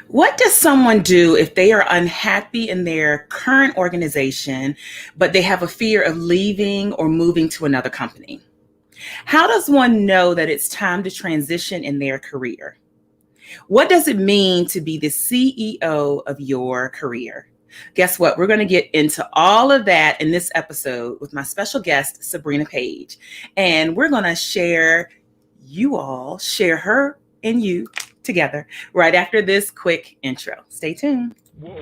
What does someone do if they are unhappy in their current organization, but they have a fear of leaving or moving to another company? How does one know that it's time to transition in their career? What does it mean to be the CEO of your career? Guess what? We're going to get into all of that in this episode with my special guest, Sabrina Page. And we're going to share her and you together right after this quick intro. Stay tuned. Whoa.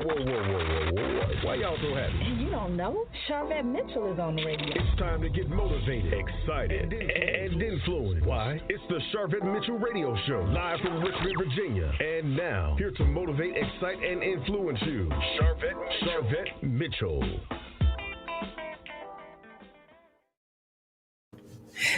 Why y'all so happy? You don't know? Charvette Mitchell is on the radio. It's time to get motivated, excited, and influenced. Why? It's the Charvette Mitchell Radio Show, live from Richmond, Virginia. And now, here to motivate, excite, and influence you, Charvette Mitchell.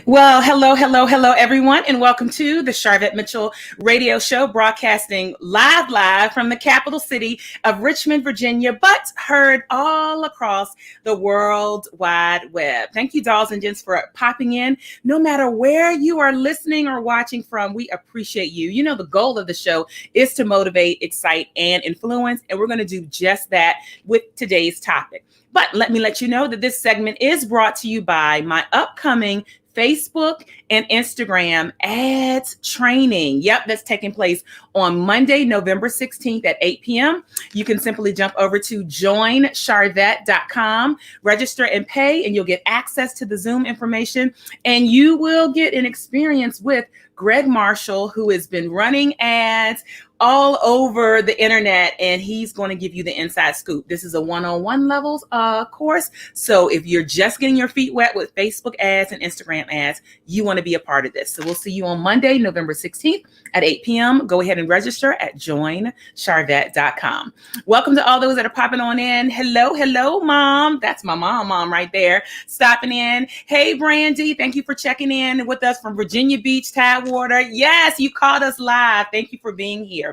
Well, hello, everyone, and welcome to the Charvette Mitchell Radio Show, broadcasting live from the capital city of Richmond, Virginia, but heard all across the World Wide Web. Thank you, dolls and gents, for popping in. No matter where you are listening or watching from, we appreciate you. You know, the goal of the show is to motivate, excite, and influence, and we're going to do just that with today's topic. But let me let you know that this segment is brought to you by my upcoming Facebook and Instagram ads training. Yep, that's taking place on Monday, November 16th at 8 p.m. You can simply jump over to joincharvette.com, register and pay, and you'll get access to the Zoom information. And you will get an experience with Greg Marshall, who has been running ads all over the internet, and he's going to give you the inside scoop. This is a one-on-one levels course. So if you're just getting your feet wet with Facebook ads and Instagram ads, you want to be a part of this. So we'll see you on Monday, November 16th at 8 p.m. Go ahead and register at joincharvette.com. Welcome to all those that are popping on in. Hello, Mom. That's my mom right there, stopping in. Hey, Brandy, thank you for checking in with us from Virginia Beach, Tidewater. Yes, you caught us live. Thank you for being here.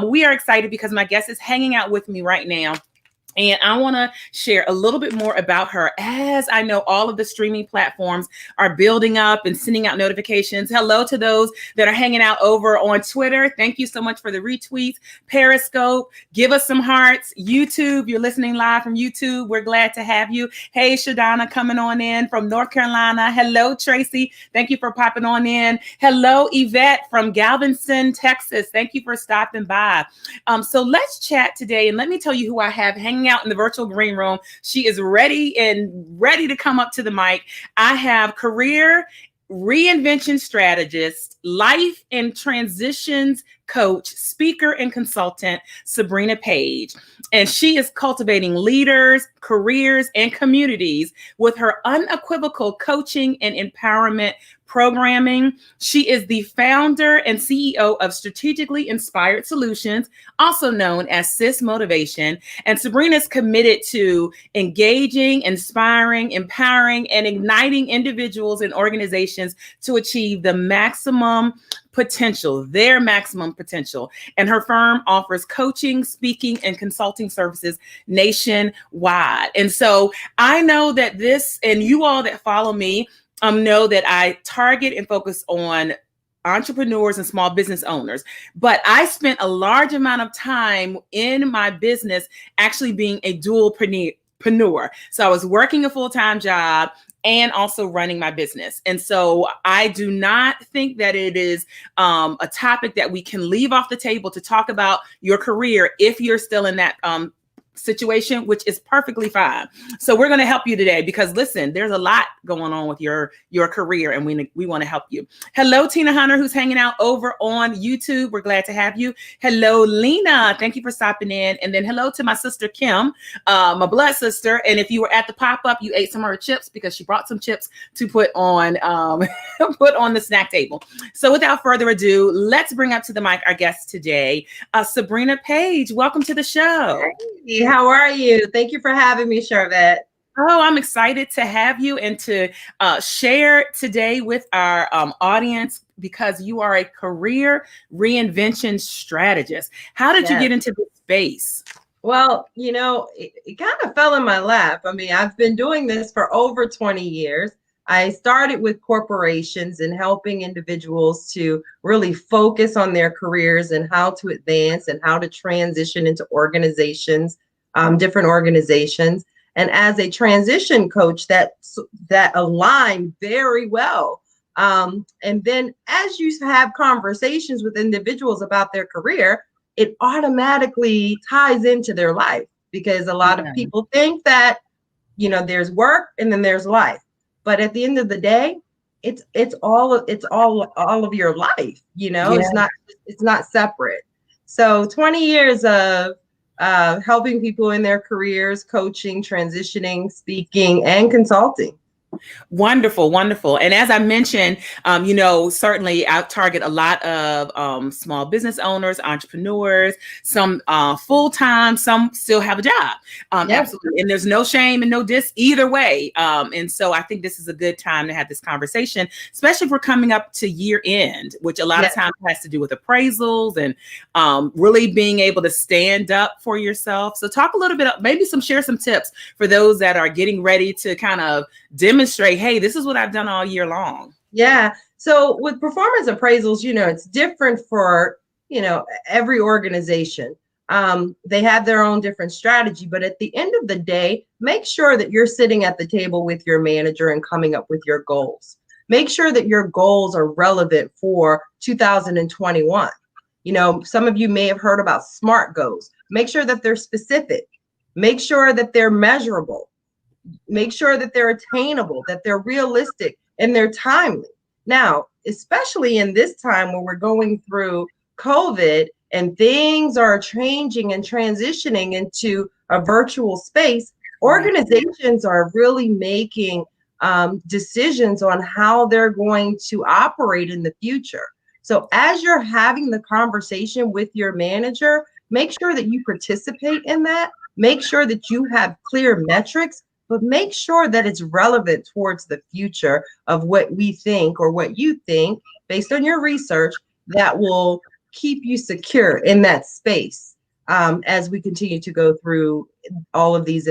We are excited because my guest is hanging out with me right now. And I want to share a little bit more about her, as I know all of the streaming platforms are building up and sending out notifications. Hello to those that are hanging out over on Twitter. Thank you so much for the retweets. Periscope, give us some hearts. YouTube, you're listening live from YouTube. We're glad to have you. Hey, Shadana, coming on in from North Carolina. Hello, Tracy. Thank you for popping on in. Hello, Yvette from Galveston, Texas. Thank you for stopping by. So let's chat today, and let me tell you who I have hanging out in the virtual green room. She is ready to come up to the mic. I have career reinvention strategist, life and transitions coach, speaker, and consultant, Sabrina Page. And she is cultivating leaders, careers, and communities with her unequivocal coaching and empowerment programming. She is the founder and CEO of Strategically Inspired Solutions, also known as SISMotivation. And Sabrina is committed to engaging, inspiring, empowering, and igniting individuals and organizations to achieve the maximum potential, their maximum potential. And her firm offers coaching, speaking, and consulting services nationwide. And so I know that this, and you all that follow me, know that I target and focus on entrepreneurs and small business owners. But I spent a large amount of time in my business actually being a dualpreneur. So I was working a full-time job and also running my business. And so I do not think that it is a topic that we can leave off the table to talk about your career if you're still in that situation, which is perfectly fine. So we're going to help you today because listen, there's a lot going on with your career, and we want to help you. Hello, Tina Hunter, who's hanging out over on YouTube. We're glad to have you. Hello, Lena. Thank you for stopping in. And then hello to my sister, Kim, my blood sister. And if you were at the pop-up, you ate some of her chips because she brought some chips to put on the snack table. So without further ado, let's bring up to the mic our guest today, Sabrina Page. Welcome to the show. Hey, how are you? Thank you for having me, Charvette. Oh, I'm excited to have you and to share today with our audience because you are a career reinvention strategist. How did you get into this space? Well, it kind of fell in my lap. I mean, I've been doing this for over 20 years. I started with corporations and helping individuals to really focus on their careers and how to advance and how to transition into organizations, different organizations. And as a transition coach, that aligned very well. And then as you have conversations with individuals about their career, it automatically ties into their life, because a lot of people think that, there's work and then there's life. But at the end of the day, it's all of your life, it's not separate. So 20 years of helping people in their careers, coaching, transitioning, speaking, and consulting. Wonderful, wonderful. And as I mentioned, certainly I target a lot of small business owners, entrepreneurs, some full-time, some still have a job. Absolutely. And there's no shame and no diss either way. And so I think this is a good time to have this conversation, especially if we're coming up to year end, which a lot of times has to do with appraisals and really being able to stand up for yourself. So talk a little bit, share some tips for those that are getting ready to kind of demonstrate, hey, this is what I've done all year long. Yeah. So with performance appraisals, it's different for, every organization. They have their own different strategy, but at the end of the day, make sure that you're sitting at the table with your manager and coming up with your goals. Make sure that your goals are relevant for 2021. Some of you may have heard about SMART goals. Make sure that they're specific. Make sure that they're measurable. Make sure that they're attainable, that they're realistic, and they're timely. Now, especially in this time where we're going through COVID and things are changing and transitioning into a virtual space, organizations are really making decisions on how they're going to operate in the future. So as you're having the conversation with your manager, make sure that you participate in that. Make sure that you have clear metrics, but make sure that it's relevant towards the future of what we think or what you think based on your research that will keep you secure in that space as we continue to go through all of these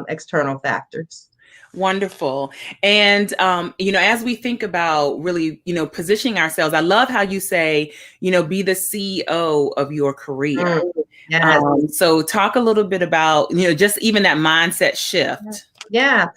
external factors. Wonderful. And, as we think about really, positioning ourselves, I love how you say, be the CEO of your career. Yes. So talk a little bit about, just even that mindset shift. Yeah.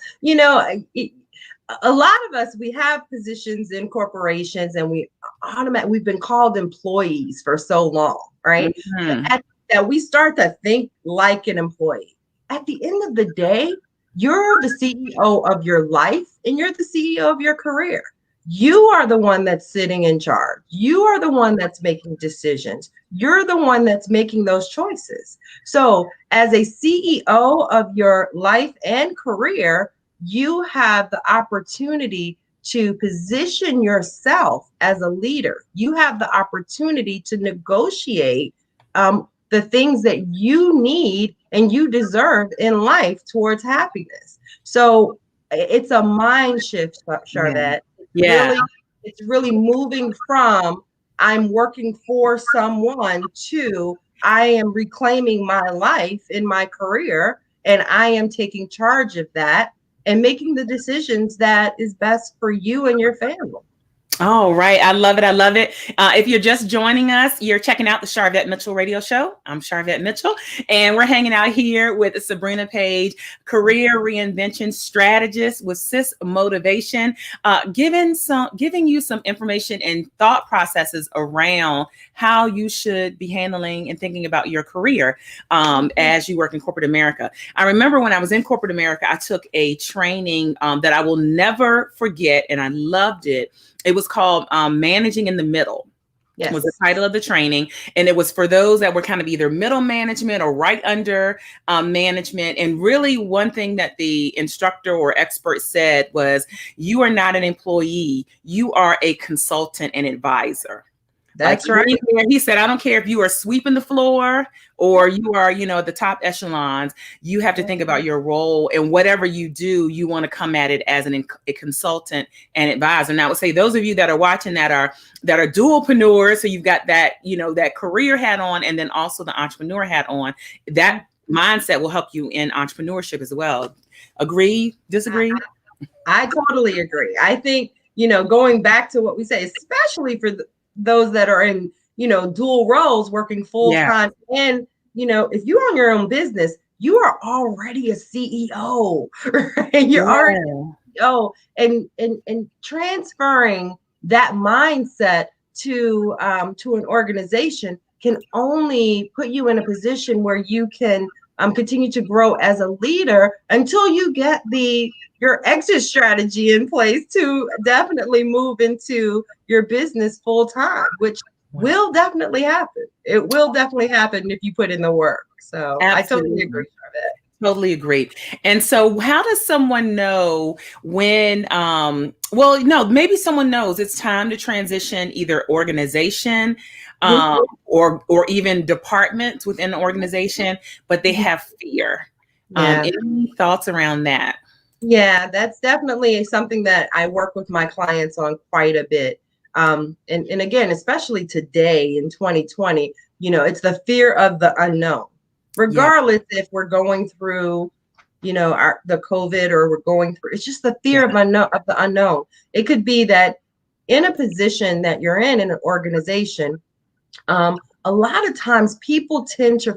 A lot of us, we have positions in corporations and we've been called employees for so long, right? Mm-hmm. That we start to think like an employee. At the end of the day, you're the CEO of your life and you're the CEO of your career. You are the one that's sitting in charge. You are the one that's making decisions. You're the one that's making those choices. So as a CEO of your life and career, you have the opportunity to position yourself as a leader. You have the opportunity to negotiate the things that you need and you deserve in life towards happiness. So it's a mind shift, Charvette. It's really moving from I'm working for someone to I am reclaiming my life in my career and I am taking charge of that and making the decisions that is best for you and your family. All right. I love it. I love it. If you're just joining us, you're checking out the Charvette Mitchell radio show. I'm Charvette Mitchell, and we're hanging out here with Sabrina Page, career reinvention strategist with SISMotivation, giving you some information and thought processes around how you should be handling and thinking about your career as you work in corporate America. I remember when I was in corporate America, I took a training that I will never forget, and I loved it. It was called Managing in the Middle. Yes. Was the title of the training. And it was for those that were kind of either middle management or right under management. And really one thing that the instructor or expert said was, you are not an employee. You are a consultant and advisor. That's right. He said, I don't care if you are sweeping the floor or you are, the top echelons, you have to think about your role, and whatever you do, you want to come at it as a consultant and advisor. And I would say those of you that are watching that are dualpreneurs, so you've got that, that career hat on and then also the entrepreneur hat on, that mindset will help you in entrepreneurship as well. Agree? Disagree? I totally agree. I think, going back to what we say, especially for those that are in, dual roles, working full Yeah. time. And, if you own your own business, you are already a CEO, right? You're already a CEO, and transferring that mindset to an organization can only put you in a position where you can continue to grow as a leader until you get your exit strategy in place to definitely move into your business full time, which will definitely happen. It will definitely happen if you put in the work. So I totally agree, Absolutely. Charvette. Totally agree. And so how does someone know when, well, no, maybe someone knows it's time to transition either organization, or even departments within the organization, but they have fear. Yeah. Any thoughts around that? Yeah, that's definitely something that I work with my clients on quite a bit. And again, especially today in 2020, it's the fear of the unknown. Yeah. Regardless if we're going through, the COVID, or we're going through, it's just the fear of the unknown. It could be that in a position that you're in an organization, a lot of times people tend to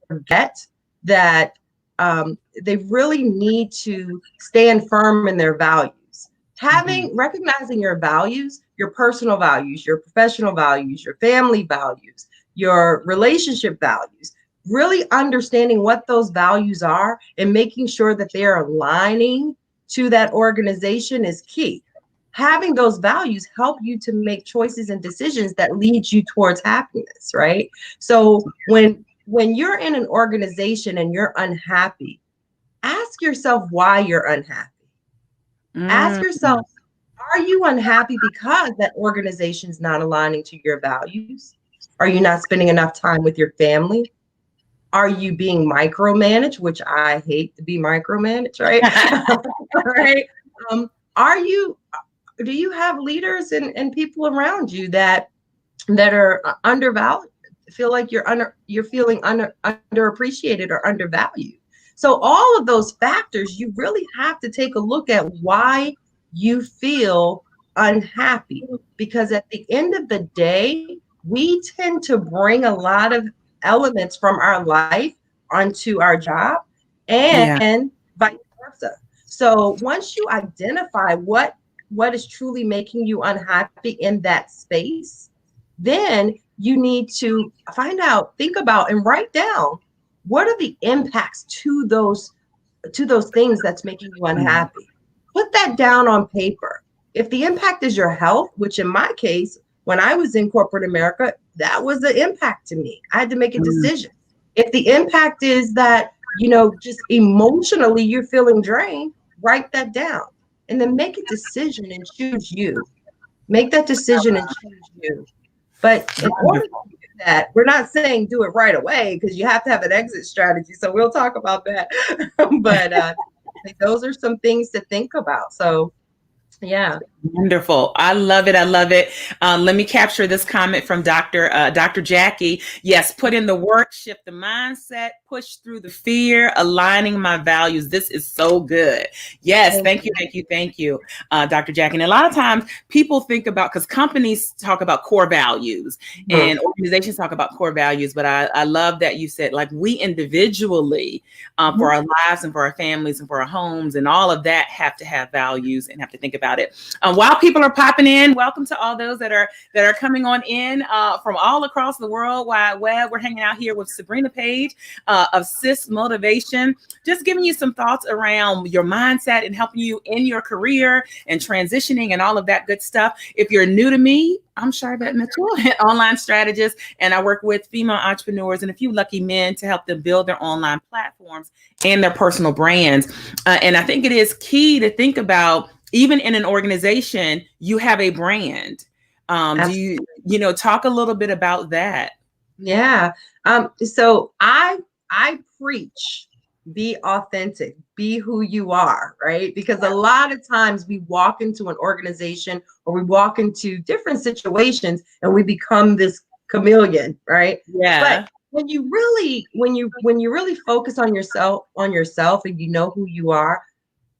forget that they really need to stand firm in their values. Recognizing your values, your personal values, your professional values, your family values, your relationship values, really understanding what those values are and making sure that they're aligning to that organization is key. Having those values help you to make choices and decisions that lead you towards happiness, right? So when you're in an organization and you're unhappy, ask yourself why you're unhappy. Ask Mm, yourself, are you unhappy because that organization is not aligning to your values? Are you not spending enough time with your family? Are you being micromanaged, which I hate to be micromanaged, right? Right. Are you do you have leaders and people around you that are undervalued, feel like you're feeling underappreciated or undervalued? So all of those factors, you really have to take a look at why you feel unhappy, because at the end of the day, we tend to bring a lot of elements from our life onto our job, yeah. and vice versa. So once you identify what is truly making you unhappy in that space, then you need to think about, and write down what are the impacts to those things that's making you unhappy. Put that down on paper. If the impact is your health, which in my case, when I was in corporate America, that was the impact to me. I had to make a Mm, decision. If the impact is that, just emotionally you're feeling drained, write that down and then make a decision and choose you. Make that decision and choose you. But in order to wonderful. do that, we're not saying do it right away, because you have to have an exit strategy. So we'll talk about that. But those are some things to think about. So yeah. Wonderful. I love it. I love it. Let me capture this comment from Dr. Jackie. Yes, put in the work, shift the mindset, push through the fear, aligning my values. This is so good. Yes, thank you, thank you, thank you, Dr. Jackie. And a lot of times people think about, because companies talk about core values and organizations talk about core values, but I love that you said, like, we individually, for our lives and for our families and for our homes and all of that, have to have values and have to think about it. While people are popping in, welcome to all those that are coming on in from all across the World Wide Web. We're hanging out here with Sabrina Page of SISMotivation, just giving you some thoughts around your mindset and helping you in your career and transitioning and all of that good stuff. If you're new to me, I'm Charvette Mitchell, online strategist, and I work with female entrepreneurs and a few lucky men to help them build their online platforms and their personal brands. And I think it is key to think about, even in an organization, you have a brand. Do you talk a little bit about that? Yeah. So I preach, be authentic, be who you are, right? Because a lot of times we walk into an organization or we walk into different situations and we become this chameleon, right? Yeah. But when you really focus on yourself and you know who you are,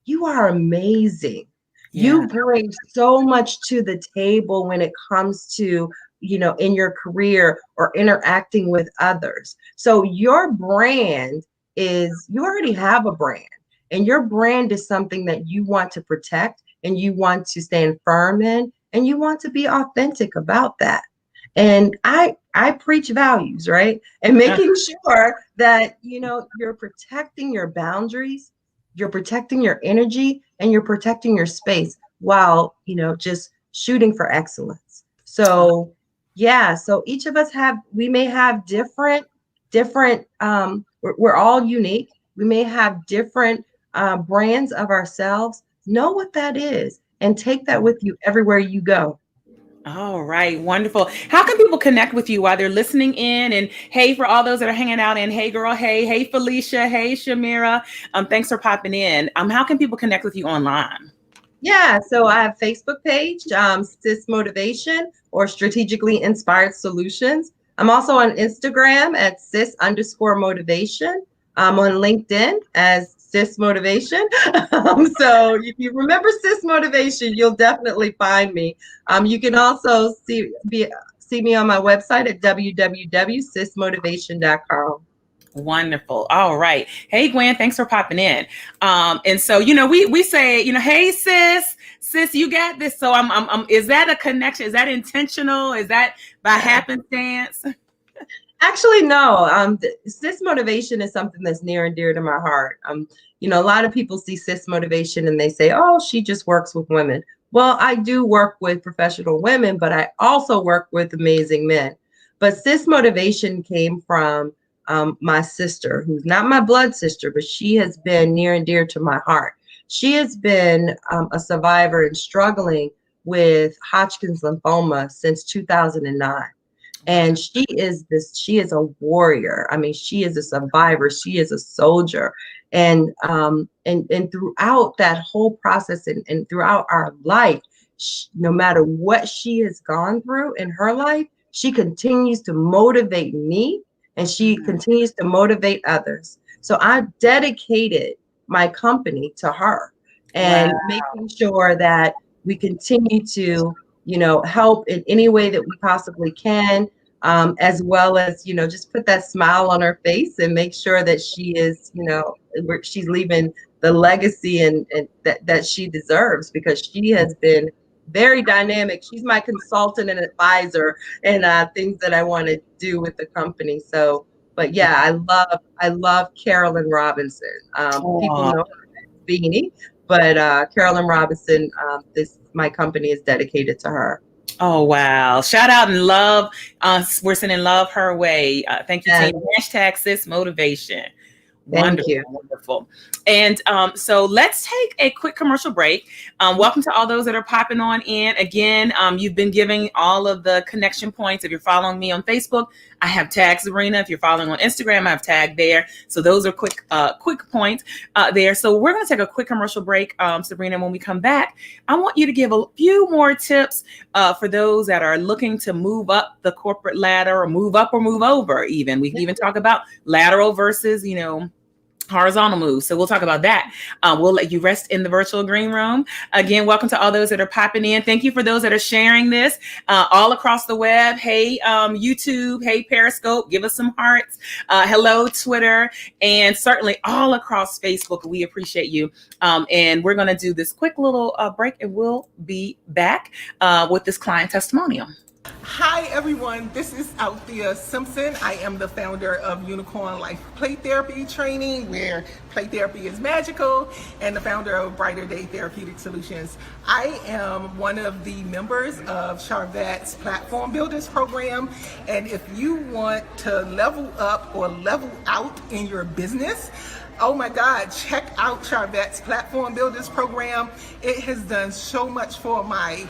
you are amazing. Yeah. You bring so much to the table when it comes to, in your career or interacting with others. So your brand you already have a brand, and your brand is something that you want to protect and you want to stand firm in, and you want to be authentic about that. And I preach values, right? And making sure that, you're protecting your boundaries, you're protecting your energy, and you're protecting your space while, just shooting for excellence. So yeah, so each of us we may have different, we're all unique. We may have different brands of ourselves. Know what that is and take that with you everywhere you go. All right, wonderful. How can people connect with you while they're listening in? And hey, for all those that are hanging out in, hey girl, hey Felicia, hey Shamira, thanks for popping in. How can people connect with you online? Yeah, so I have Facebook page, SISMotivation or Strategically Inspired Solutions. I'm also on Instagram at sis_motivation. I'm on LinkedIn as SISMotivation. So if you remember SISMotivation, you'll definitely find me. You can also see me on my website at www.sismotivation.com. Wonderful. All right. Hey, Gwen, thanks for popping in. And so, we say, hey, sis, you got this. So is that a connection? Is that intentional? Is that by happenstance? Actually, no. SISMotivation is something that's near and dear to my heart. A lot of people see SISMotivation and they say, oh, she just works with women. Well, I do work with professional women, but I also work with amazing men. But SISMotivation came from my sister, who's not my blood sister, but she has been near and dear to my heart. She has been a survivor and struggling with Hodgkin's lymphoma since 2009. And she is a warrior. I mean, she is a survivor. She is a soldier. And throughout that whole process and throughout our life, no matter what she has gone through in her life, she continues to motivate me and she continues to motivate others. So I dedicated my company to her and making sure that we continue to help in any way that we possibly can, as well as, just put that smile on her face and make sure that she is, she's leaving the legacy and that she deserves, because she has been very dynamic. She's my consultant and advisor and things that I want to do with the company. So, but yeah, I love Carolyn Robinson. People know her as Beanie, but Carolyn Robinson, my company is dedicated to her. Oh, wow. Shout out and love. We're sending love her way. Thank you, team. Hashtag SISMotivation. Wonderful, Thank you. wonderful. And so let's take a quick commercial break. Welcome to all those that are popping on in. Again, you've been giving all of the connection points. If you're following me on Facebook, I have tagged Sabrina. If you're following on Instagram, I have tagged there. So those are quick points there. So we're going to take a quick commercial break, Sabrina. When we come back, I want you to give a few more tips for those that are looking to move up the corporate ladder, or move up or move over even. We can even talk about lateral versus, horizontal moves. So we'll talk about that. We'll let you rest in the virtual green room. Again, welcome to all those that are popping in. Thank you for those that are sharing this all across the web. Hey, YouTube. Hey, Periscope. Give us some hearts. Hello, Twitter. And certainly all across Facebook. We appreciate you. And we're going to do this quick little break, and we'll be back with this client testimonial. Hi everyone, this is Althea Simpson. I am the founder of Unicorn Life Play Therapy Training, where play therapy is magical, and the founder of Brighter Day Therapeutic Solutions. I am one of the members of Charvette's Platform Builders Program, and if you want to level up or level out in your business, oh my God, check out Charvette's Platform Builders Program. It has done so much for my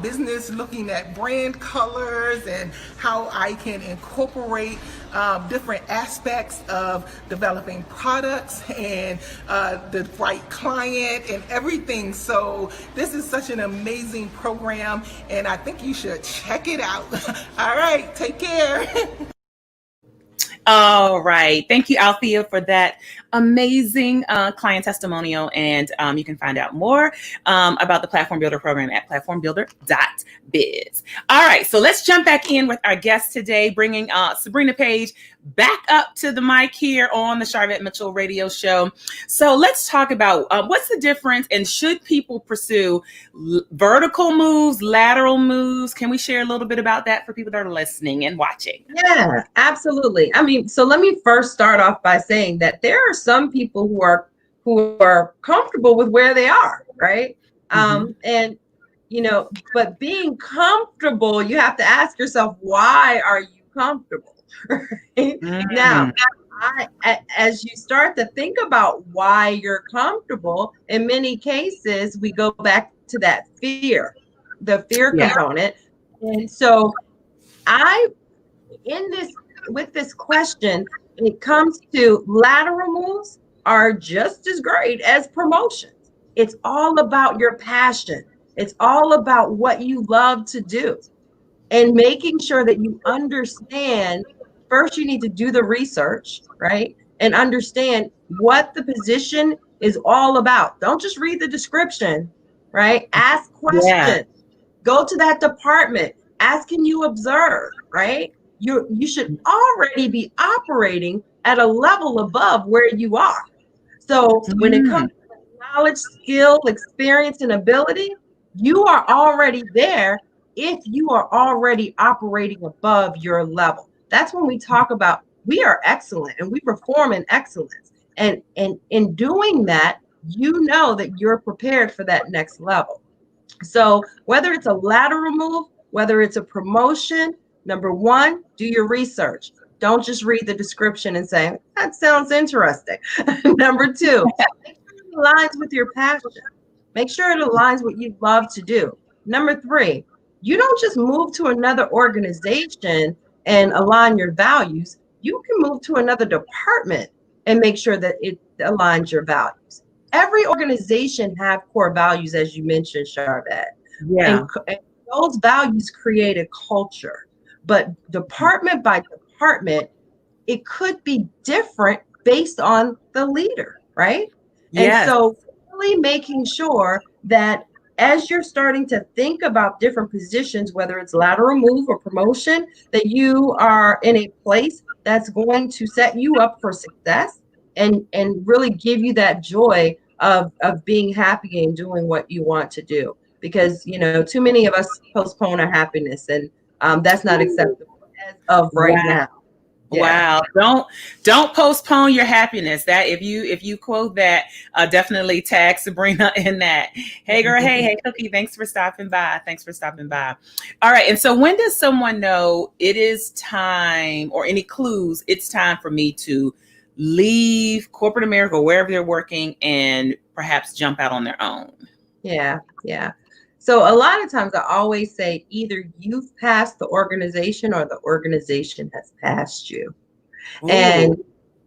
business, looking at brand colors and how I can incorporate different aspects of developing products and the right client and everything. So this is such an amazing program, and I think you should check it out. All right, take care. All right. Thank you, Althea, for that amazing client testimonial. And you can find out more about the Platform Builder program at platformbuilder.biz. All right. So let's jump back in with our guest today, bringing Sabrina Page back up to the mic here on the Charvette Mitchell Radio Show. So let's talk about what's the difference, and should people pursue vertical moves, lateral moves? Can we share a little bit about that for people that are listening and watching? Yeah, absolutely. I mean, so let me first start off by saying that there are some people who are comfortable with where they are, right? And but being comfortable, you have to ask yourself, why are you comfortable? Right? Now, as you start to think about why you're comfortable, in many cases, we go back to that fear, the fear component. And so with this question, it comes to lateral moves are just as great as promotions. It's all about your passion. It's all about what you love to do, and making sure that you understand. First, you need to do the research, right? And understand what the position is all about. Don't just read the description, right? Ask questions. Go to that department. Ask, can you observe, right? You should already be operating at a level above where you are. So when it comes to knowledge, skill, experience, and ability, you are already there if you are already operating above your level. That's when we talk about we are excellent and we perform in excellence. And in doing that, you know that you're prepared for that next level. So whether it's a lateral move, whether it's a promotion, number one, do your research. Don't just read the description and say, that sounds interesting. Number two, make sure it aligns with your passion. Make sure it aligns what you love to do. Number three, you don't just move to another organization and align your values. You can move to another department and make sure that it aligns your values. Every organization have core values, as you mentioned, Charvette. And those values create a culture. But department by department, it could be different based on the leader, right? And so really making sure that as you're starting to think about different positions, whether it's lateral move or promotion, that you are in a place that's going to set you up for success and really give you that joy of being happy and doing what you want to do. Because, too many of us postpone our happiness, and that's not acceptable as of right now. Yeah. Wow. Don't postpone your happiness. That if you quote that, definitely tag Sabrina in that. Hey girl, hey Cookie, thanks for stopping by. All right. And so when does someone know it is time, or any clues it's time for me to leave corporate America or wherever they're working and perhaps jump out on their own? Yeah. So a lot of times I always say either you've passed the organization or the organization has passed you. Ooh.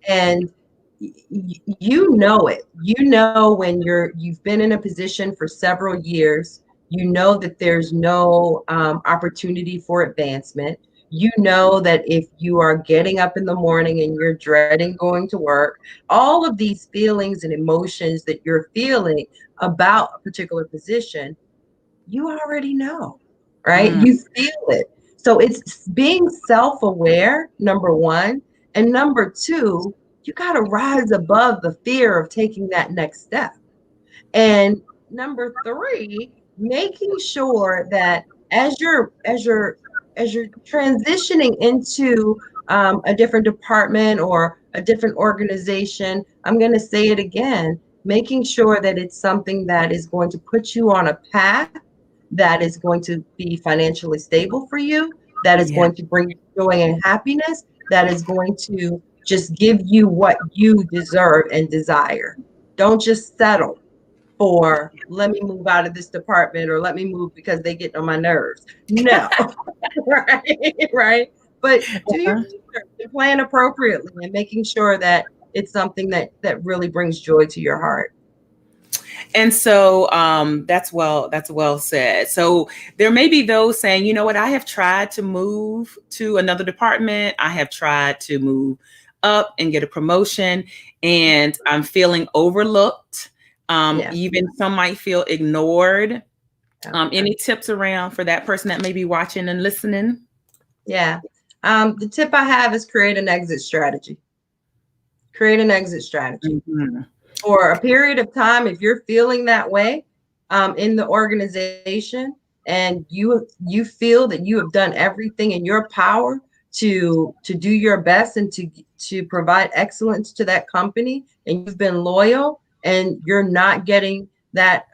And you know it. You know when you've been in a position for several years, you know that there's no opportunity for advancement. You know that if you are getting up in the morning and you're dreading going to work, all of these feelings and emotions that you're feeling about a particular position, you already know, right? You feel it. So it's being self-aware, number one. And number two, you got to rise above the fear of taking that next step. And number three, making sure that as you're transitioning into a different department or a different organization, I'm going to say it again, making sure that it's something that is going to put you on a path that is going to be financially stable for you, that is going to bring joy and happiness, that is going to just give you what you deserve and desire. Don't just settle for, let me move out of this department, or let me move because they get on my nerves. No, right? But do your research and plan appropriately, and making sure that it's something that really brings joy to your heart. And so that's well said. So there may be those saying, you know what, I have tried to move to another department. I have tried to move up and get a promotion, and I'm feeling overlooked. Even some might feel ignored. Any tips around for that person that may be watching and listening? Yeah. The tip I have is create an exit strategy. Create an exit strategy. Mm-hmm. For a period of time, if you're feeling that way in the organization, and you feel that you have done everything in your power to do your best and to provide excellence to that company, and you've been loyal and you're not getting that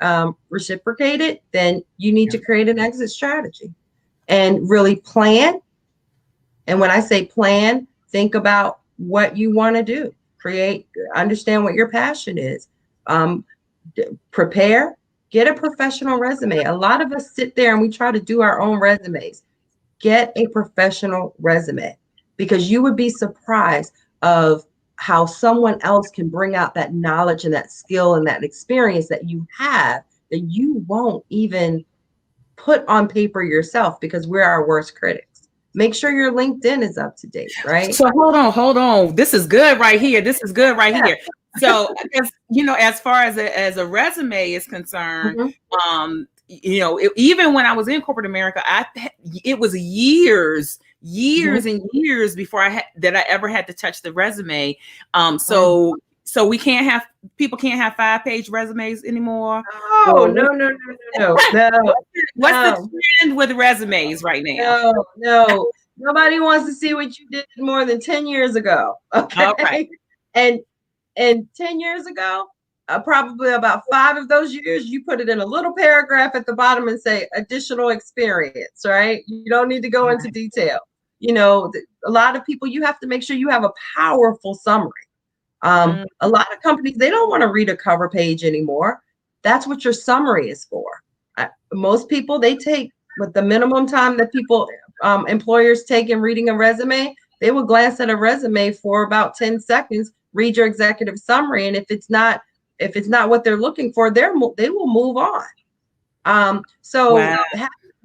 reciprocated, then you need to create an exit strategy and really plan. And when I say plan, think about what you want to do. Understand what your passion is. Prepare, get a professional resume. A lot of us sit there and we try to do our own resumes. Get a professional resume, because you would be surprised of how someone else can bring out that knowledge and that skill and that experience that you have that you won't even put on paper yourself, because we're our worst critics. Make sure your LinkedIn is up to date, right? So hold on. This is good right here. Here. So, as far as a resume is concerned, even when I was in corporate America, it was years and years before I ever had to touch the resume. So people can't have 5-page resumes anymore. Oh, no. What's the trend with resumes right now? No. Nobody wants to see what you did more than 10 years ago. Okay. And 10 years ago, probably about 5 of those years, you put it in a little paragraph at the bottom and say additional experience, right? You don't need to go into detail. A lot of people, you have to make sure you have a powerful summary. A lot of companies, they don't want to read a cover page anymore. That's what your summary is for. Most people, they take with the minimum time that employers take in reading a resume, they will glance at a resume for about 10 seconds, read your executive summary, and if it's not what they're looking for, they will move on.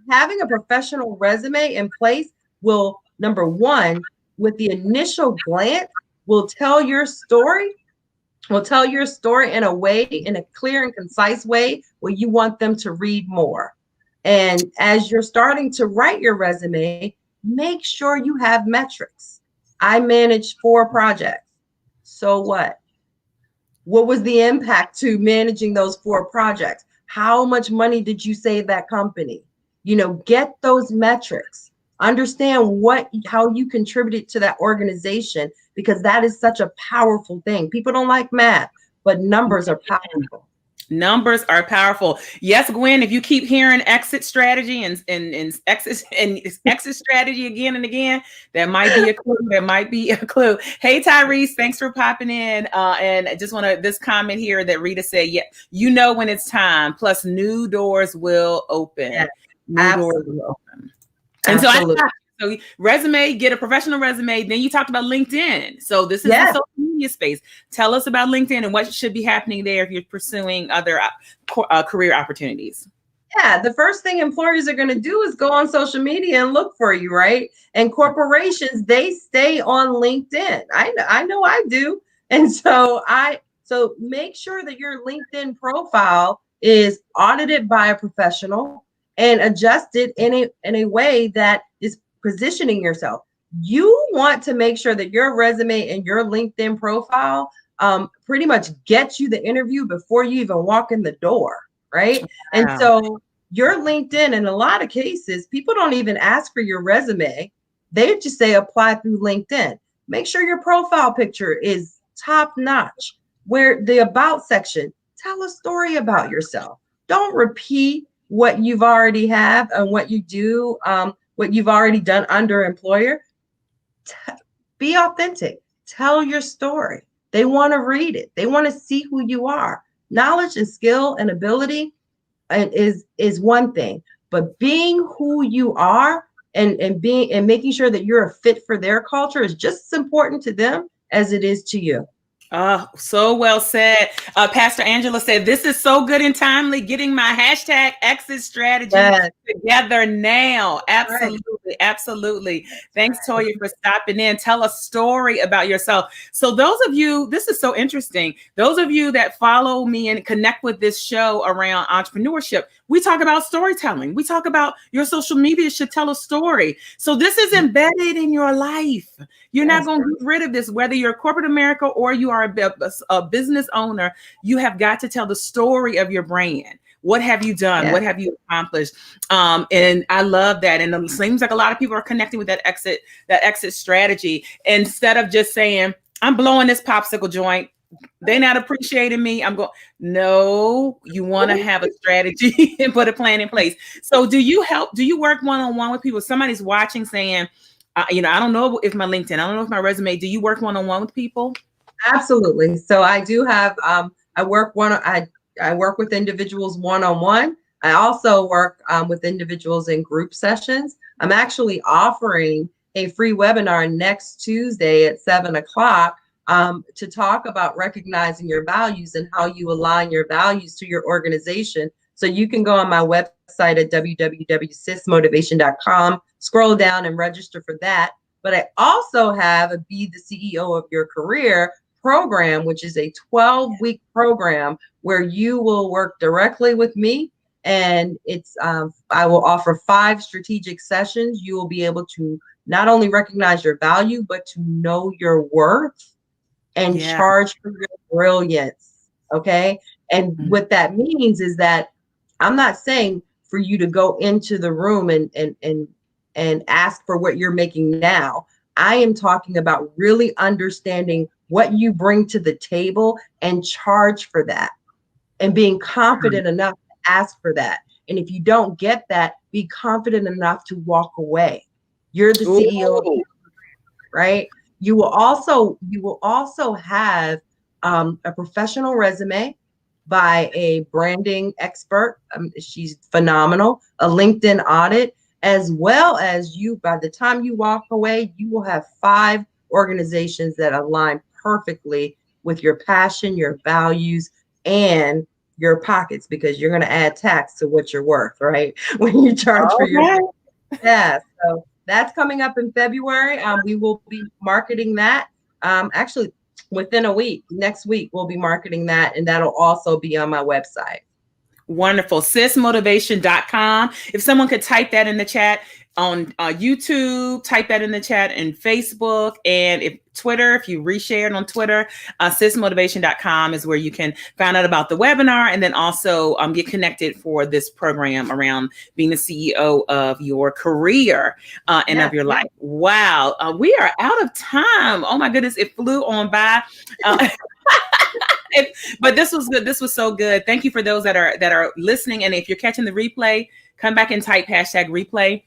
Having a professional resume in place will, number one, with the initial glance, will tell your story in a clear and concise way where you want them to read more. And as you're starting to write your resume, make sure you have metrics. I managed 4 projects. So what? What was the impact to managing those 4 projects? How much money did you save that company? Get those metrics. Understand how you contributed to that organization, because that is such a powerful thing. People don't like math, but numbers are powerful. Numbers are powerful. Yes, Gwen, if you keep hearing exit strategy and exit strategy again and again, that might be a clue. Hey, Tyrese, thanks for popping in. And I just want this comment here that Rita said, yeah, when it's time, plus new doors will open. Yeah, new doors will open. And so resume, get a professional resume. Then you talked about LinkedIn. So this is the social media space. Tell us about LinkedIn and what should be happening there if you're pursuing other career opportunities. Yeah, the first thing employers are going to do is go on social media and look for you, right? And corporations, they stay on LinkedIn. I know I do. And so make sure that your LinkedIn profile is audited by a professional and adjusted in a way that is positioning yourself. You want to make sure that your resume and your LinkedIn profile pretty much gets you the interview before you even walk in the door, right? Wow. And so your LinkedIn, in a lot of cases, people don't even ask for your resume. They just say apply through LinkedIn. Make sure your profile picture is top notch. Where the about section, tell a story about yourself. Don't repeat what you've already have and what you do, what you've already done under employer. Be authentic. Tell your story. They want to read it. They want to see who you are. Knowledge and skill and ability is one thing, but being who you are and making sure that you're a fit for their culture is just as important to them as it is to you. So well said. Pastor Angela said, this is so good and timely, getting my hashtag exit strategy Yes. together now. Right. Absolutely. Absolutely. Thanks, Toya, for stopping in. Tell a story about yourself. So those of you, this is so interesting. Those of you that follow me and connect with this show around entrepreneurship, we talk about storytelling. We talk about your social media should tell a story. So this is embedded in your life. You're not going to get rid of this, whether you're corporate America or you are a business owner. You have got to tell the story of your brand. What have you done? Yeah. What have you accomplished? And I love that. And it seems like a lot of people are connecting with that exit strategy. Instead of just saying, I'm blowing this popsicle joint, they're not appreciating me, I'm going, no, you want to have a strategy and put a plan in place. So do you work one-on-one with people? Somebody's watching saying, I don't know if my LinkedIn, I don't know if my resume, do you work one-on-one with people? Absolutely. So I do have, I work with individuals one-on-one. I also work with individuals in group sessions. I'm actually offering a free webinar next Tuesday at 7:00 to talk about recognizing your values and how you align your values to your organization. So you can go on my website at www.SISMotivation.com, scroll down and register for that. But I also have a Be the CEO of Your Career program, which is a 12-week program where you will work directly with me. And I will offer 5 strategic sessions. You will be able to not only recognize your value, but to know your worth and charge for your brilliance. Okay. And what that means is that I'm not saying for you to go into the room and ask for what you're making now. I am talking about really understanding what you bring to the table and charge for that, and being confident enough to ask for that. And if you don't get that, be confident enough to walk away. You're the CEO, right? You will also have a professional resume by a branding expert. She's phenomenal. A LinkedIn audit, as well as by the time you walk away, you will have 5 organizations that align perfectly with your passion, your values, and your pockets, because you're going to add tax to what you're worth, right? When you charge for your, so that's coming up in February. We will be marketing that. Actually, within a week, next week, we'll be marketing that, and that'll also be on my website. Wonderful. SISMotivation.com. If someone could type that in the chat on YouTube, type that in the chat in Facebook, and if Twitter, if you reshare it on Twitter, SISMotivation.com is where you can find out about the webinar, and then also get connected for this program around being the CEO of your career and of your life. Wow. We are out of time. Oh my goodness. It flew on by. But this was good. This was so good. Thank you for those that are listening. And if you're catching the replay, come back and type #replay.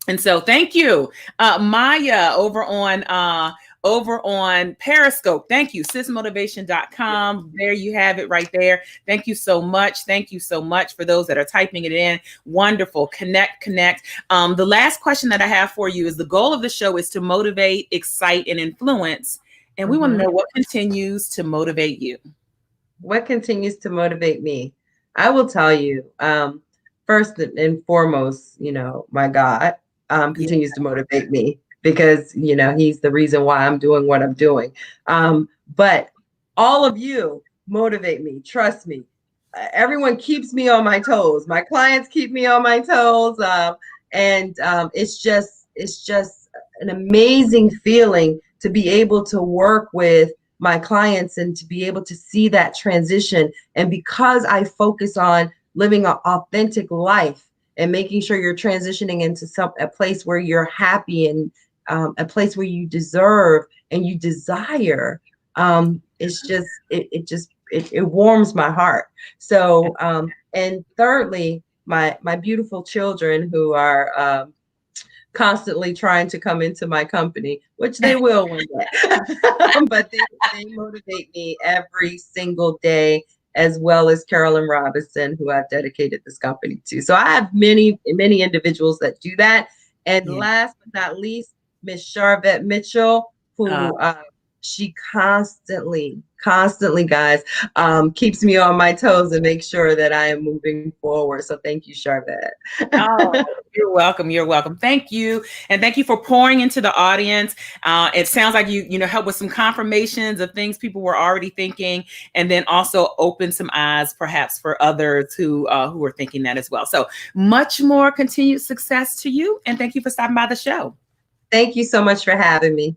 And so thank you, Maya, over on Periscope. Thank you. SISMotivation.com. There you have it right there. Thank you so much. Thank you so much for those that are typing it in. Wonderful. Connect. The last question that I have for you is, the goal of the show is to motivate, excite, and influence. And we want to know what continues to motivate you. What continues to motivate me? I will tell you, first and foremost, my God continues to motivate me, because, he's the reason why I'm doing what I'm doing. But all of you motivate me. Trust me. Everyone keeps me on my toes. My clients keep me on my toes. And it's just an amazing feeling to be able to work with my clients and to be able to see that transition. And because I focus on living an authentic life and making sure you're transitioning into a place where you're happy and a place where you deserve and you desire, it warms my heart. So, and thirdly, my beautiful children who are constantly trying to come into my company, which they will one day, but they motivate me every single day, as well as Carolyn Robinson, who I've dedicated this company to. So I have many individuals that do that. And last but not least, Miss Charvette Mitchell, who she constantly constantly, guys, keeps me on my toes and makes sure that I am moving forward. So thank you, Charvette. Oh, you're welcome. You're welcome. Thank you. And thank you for pouring into the audience. It sounds like you help with some confirmations of things people were already thinking, and then also open some eyes perhaps for others who are thinking that as well. So much more continued success to you. And thank you for stopping by the show. Thank you so much for having me.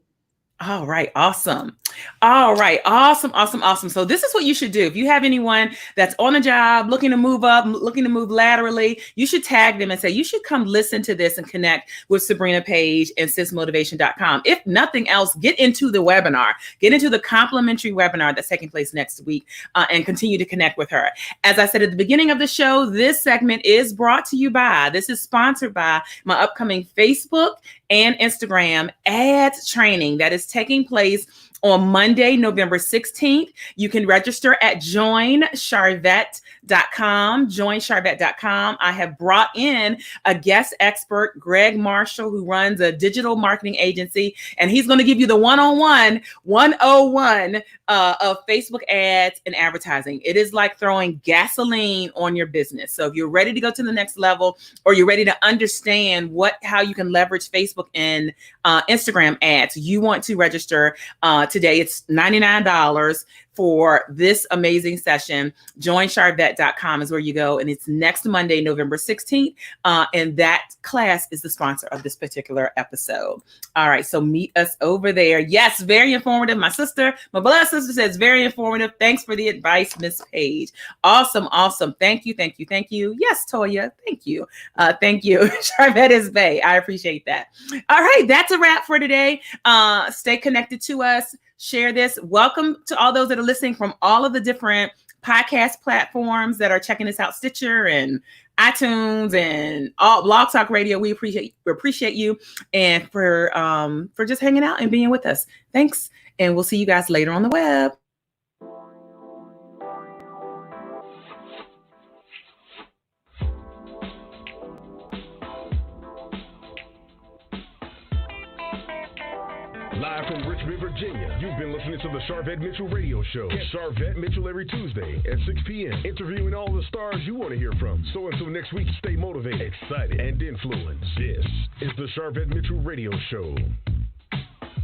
All right. Awesome. All right. Awesome. Awesome. Awesome. So this is what you should do. If you have anyone that's on a job, looking to move up, looking to move laterally, you should tag them and say, you should come listen to this and connect with Sabrina Page and SISMotivation.com. If nothing else, get into the webinar, get into the complimentary webinar that's taking place next week and continue to connect with her. As I said at the beginning of the show, this segment is brought to you by, this is sponsored by my upcoming Facebook and Instagram ads training that is taking place on Monday, November 16th. You can register at joincharvette.com, joincharvette.com. I have brought in a guest expert, Greg Marshall, who runs a digital marketing agency, and he's going to give you the 101 of Facebook ads and advertising. It is like throwing gasoline on your business. So if you're ready to go to the next level, or you're ready to understand how you can leverage Facebook and Instagram ads, you want to register today. It's $99 for this amazing session. Joincharvette.com is where you go. And it's next Monday, November 16th. And that class is the sponsor of this particular episode. All right. So meet us over there. Yes, very informative. My beloved sister says very informative. Thanks for the advice, Miss Page. Awesome. Awesome. Thank you. Thank you. Thank you. Yes, Toya. Thank you. Thank you. Charvette is Bay. I appreciate that. All right. That's a wrap for today. Stay connected to us. Share this. Welcome to all those that are listening from all of the different podcast platforms that are checking us out, Stitcher and iTunes and all Blog Talk Radio. We appreciate you, and for just hanging out and being with us. Thanks, and we'll see you guys later on the web. Live from Richmond, Virginia, you've been listening to the Charvette Mitchell Radio Show. Catch Charvette Mitchell every Tuesday at 6 p.m., interviewing all the stars you want to hear from. So until next week, stay motivated, excited, and influenced. This is the Charvette Mitchell Radio Show.